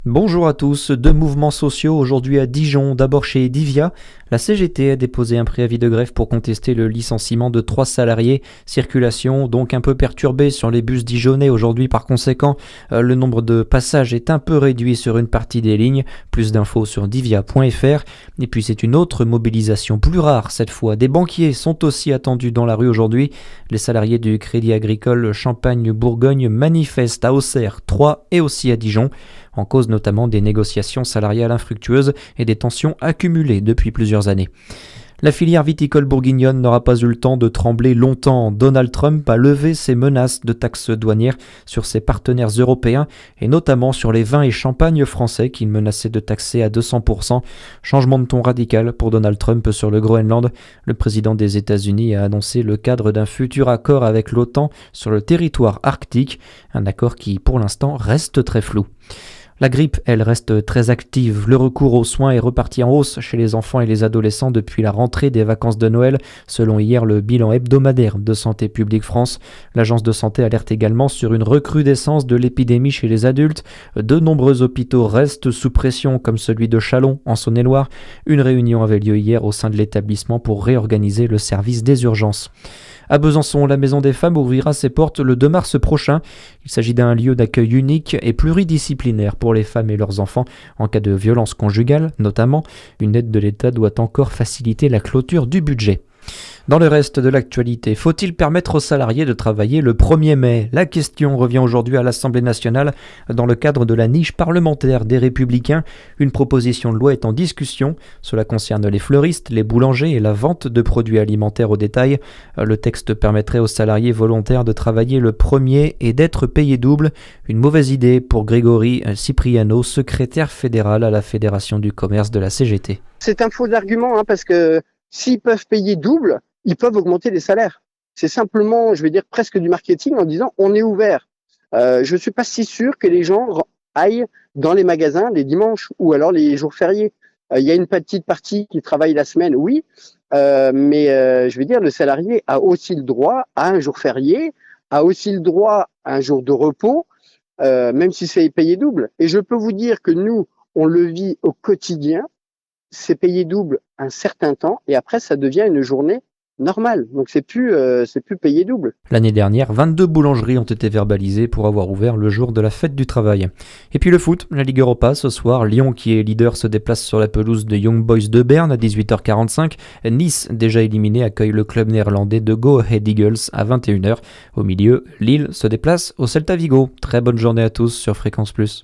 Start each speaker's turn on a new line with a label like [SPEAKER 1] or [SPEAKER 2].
[SPEAKER 1] Bonjour à tous, deux mouvements sociaux aujourd'hui à Dijon, d'abord chez Divia. La CGT a déposé un préavis de grève pour contester le licenciement de 3 salariés. Circulation donc un peu perturbée sur les bus dijonnais aujourd'hui, par conséquent, le nombre de passages est un peu réduit sur une partie des lignes. Plus d'infos sur divia.fr. Et puis c'est une autre mobilisation plus rare cette fois. Des banquiers sont aussi attendus dans la rue aujourd'hui. Les salariés du Crédit Agricole Champagne-Bourgogne manifestent à Auxerre, Troyes et aussi à Dijon, en cause notamment des négociations salariales infructueuses et des tensions accumulées depuis plusieurs années. La filière viticole bourguignonne n'aura pas eu le temps de trembler longtemps. Donald Trump a levé ses menaces de taxes douanières sur ses partenaires européens et notamment sur les vins et champagnes français qu'il menaçait de taxer à 200%. Changement de ton radical pour Donald Trump sur le Groenland. Le président des États-Unis a annoncé le cadre d'un futur accord avec l'OTAN sur le territoire arctique, un accord qui pour l'instant reste très flou. La grippe, elle, reste très active. Le recours aux soins est reparti en hausse chez les enfants et les adolescents depuis la rentrée des vacances de Noël, selon hier le bilan hebdomadaire de Santé publique France. L'agence de santé alerte également sur une recrudescence de l'épidémie chez les adultes. De nombreux hôpitaux restent sous pression, comme celui de Châlons, en Saône-et-Loire. Une réunion avait lieu hier au sein de l'établissement pour réorganiser le service des urgences. À Besançon, la Maison des Femmes ouvrira ses portes le 2 mars prochain. Il s'agit d'un lieu d'accueil unique et pluridisciplinaire pour les femmes et leurs enfants en cas de violence conjugale, notamment. Une aide de l'État doit encore faciliter la clôture du budget. Dans le reste de l'actualité, faut-il permettre aux salariés de travailler le 1er mai ? La question revient aujourd'hui à l'Assemblée nationale dans le cadre de la niche parlementaire des Républicains. Une proposition de loi est en discussion. Cela concerne les fleuristes, les boulangers et la vente de produits alimentaires au détail. Le texte permettrait aux salariés volontaires de travailler le 1er et d'être payés double. Une mauvaise idée pour Grégory Cipriano, secrétaire fédéral à la Fédération du commerce de la CGT.
[SPEAKER 2] C'est un faux argument parce que s'ils peuvent payer double, ils peuvent augmenter les salaires. C'est simplement, je vais dire, presque du marketing en disant on est ouvert. Je ne suis pas si sûr que les gens aillent dans les magasins les dimanches ou alors les jours fériés. Il y a une petite partie qui travaille la semaine, oui, mais je veux dire, le salarié a aussi le droit à un jour férié, a aussi le droit à un jour de repos, même si c'est payé double. Et je peux vous dire que nous, on le vit au quotidien. C'est payé double un certain temps et après ça devient une journée normale. Donc c'est plus payé double.
[SPEAKER 1] L'année dernière, 22 boulangeries ont été verbalisées pour avoir ouvert le jour de la fête du travail. Et puis le foot, la Ligue Europa ce soir, Lyon qui est leader se déplace sur la pelouse de Young Boys de Berne à 18h45. Nice, déjà éliminé, accueille le club néerlandais de Go Ahead Eagles à 21h. Au milieu, Lille se déplace au Celta Vigo. Très bonne journée à tous sur Fréquence Plus.